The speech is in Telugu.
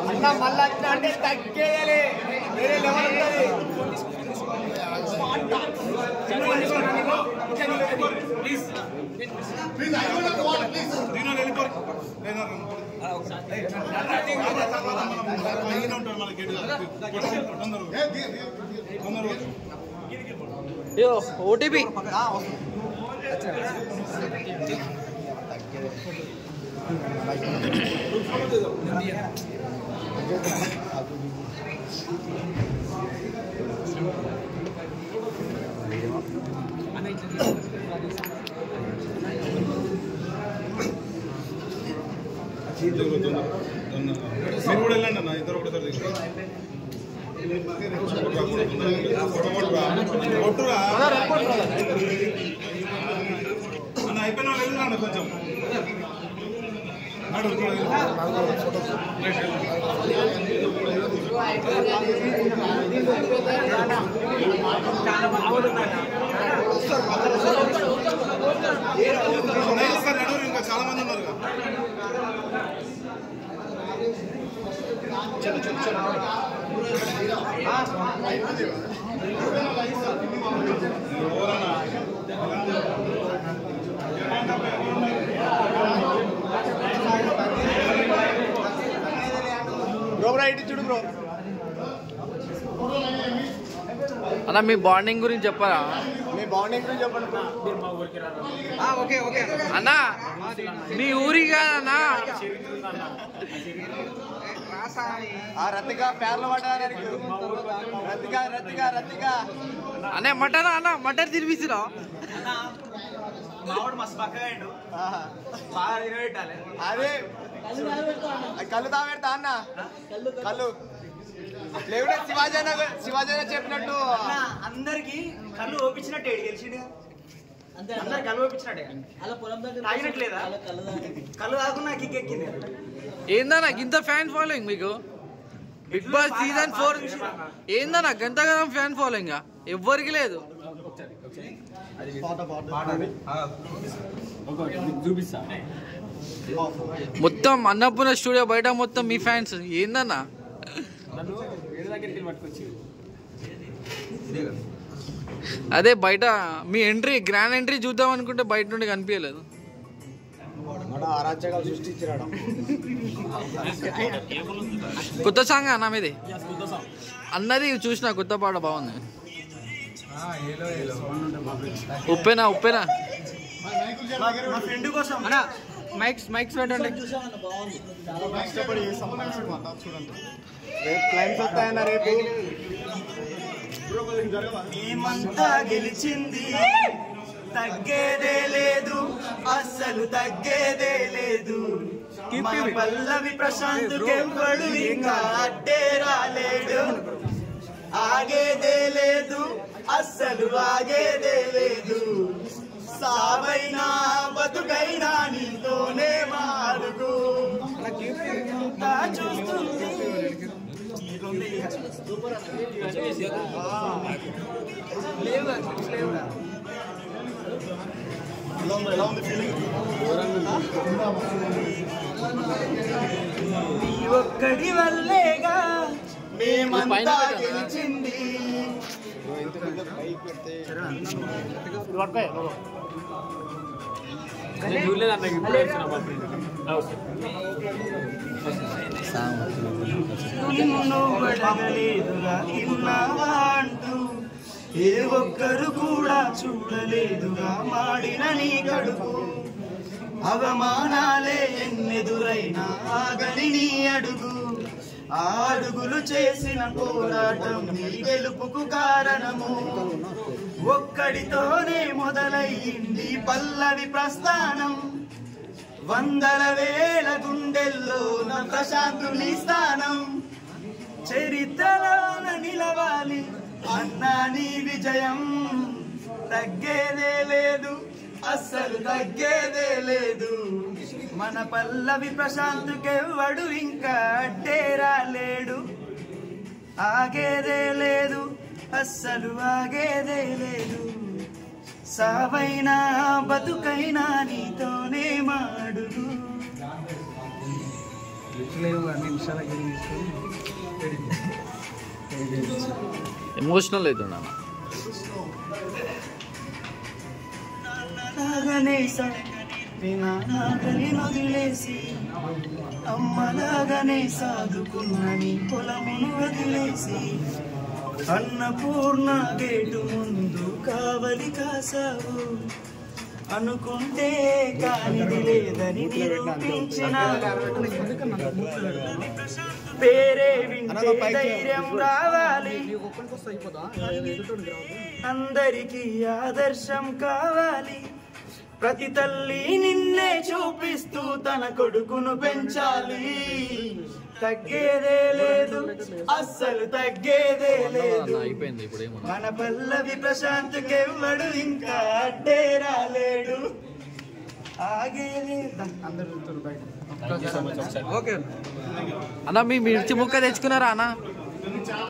అన్న మళ్ళా అంటే తగ్గేయాలి, వేరే లెవెల్ ఉంటుంది. ఓటీపీ మీరు కూడా వెళ్ళండి అన్న, ఇద్దరు ఒకటి కొట్టురా అన్న, అయిపోయిన వాళ్ళు వెళ్ళండి కొంచెం. ఇంకా చాలా మంది ఉన్నారు. బ్రో రైట్ చూడు బ్రో. అన్న మీ బాండింగ్ గురించి చెప్పరా? మీ బాండింగ్ గురించి చెప్పండి. ఓకే ఓకే అన్న మీ ఊరి కాదన్నా రతిక పేర్లు పడ్డారు. రతిక రతిక రతిక అనే మటన్ అన్న మటన్ తినిపిస్తున్నా. అదే కళ్ళు తాగెడతా అన్న, కళ్ళు లేవుడే. శివాజీ చెప్పినట్టు అందరికి కళ్ళు ఓపించినట్టే గెలిచిండు. అందరు కళ్ళు ఓపించినట్టే తాగినట్లేదా? కళ్ళు తాగున్నా కిక్ ఎక్కింది. ఏందన్నా ఇంత ఫ్యాన్ ఫాలోయింగ్ మీకు? బిగ్ బాస్ సీజన్ 4 ఏందన్నా గంతగనం ఫ్యాన్ ఫాలోయింగ్ ఎవ్వరికి లేదు. మొత్తం అన్నపూర్ణ స్టూడియో బయట మొత్తం మీ ఫ్యాన్స్ ఏందన్నా? అదే బయట మీ ఎంట్రీ గ్రాండ్ ఎంట్రీ చూద్దాం అనుకుంటే బయట నుండి కనిపించలేదు. కొత్త సాంగ్ అన్న మీది? అన్నది చూసిన కొత్త పాట బాగుంది. ఉప్పేనా ఉప్పేనా మా ఫ్రెండ్ కోసం మైక్స్ పెట్టండి. క్లైమ్స్ వస్తాయన్న రేపు. ఏమంతా గెలిచింది, తగ్గేదే లేదు, అస్సలు తగ్గేదే లేదు. మన పల్లవి ప్రశాంత్ కెవ్వడు ఇంకా అడ్డే రాలేడు. ఆగేదే లేదు, అస్సలు ఆగేదే లేదు. సావైనా బతుకైనా నీతోనే మారుగు చూస్తుంది. నీ ఒక్కడి వల్లేగా మేమంతా గెలిచింది. అడగలేదుగా ఇన్నావా అంటూ ఏ ఒక్కరు కూడా చూడలేదుగా మాడిన నీ కడుపు. అవమానాలే ఎన్నెదురైనా ఆగని నీ అడుగు. ఆ అడుగులు చేసిన పోరాటం నీ గెలుపుకు కారణము. ఒక్కడితోనే మొదలయ్యింది పల్లవి ప్రస్థానం. వందల వేల గుండెల్లో నా ప్రశాంతుని స్థానం. చరిత్రలోన నిలవాలి అన్నా నీ విజయం. తగ్గేదే లేదు, అస్సలు తగ్గేదే లేదు. మన పల్లవి ప్రశాంతుకెవ్వడు ఇంకా అడ్డే రాలేడు. ఆగేదే లేదు, అస్సలు ఆగేదే లేదు. సావైనా బతుకైనా నీతోనే మాడుగు. ఎమోషనల్ అవుతున్నా నాగని వదిలేసి అమ్మలాగానే సాదుకున్న నీ పొలమును వదిలేసి అన్నపూర్ణ గేటు ముందు కావలి కాసావు. అనుకుంటే కానిది లేదని నిరూపించిన పేరే వింటే ధైర్యం రావాలి. అందరికీ ఆదర్శం కావాలి. ప్రతి తల్లి నిన్నే చూపిస్తూ తన కొడుకును పెంచాలి. తగ్గేదే లేదు, అస్సలు తగ్గేదే లేదు. అయిపోయింది ఇప్పుడు ఏమన్నా. మన పల్లవి ప్రశాంత్ కెవ్వడు ఇంకా అడ్డే రాలేడు. ఆగేదే అందరూ ఓకే అన్న, మీ మిర్చి ముక్క తెచ్చుకున్నారా అన్న?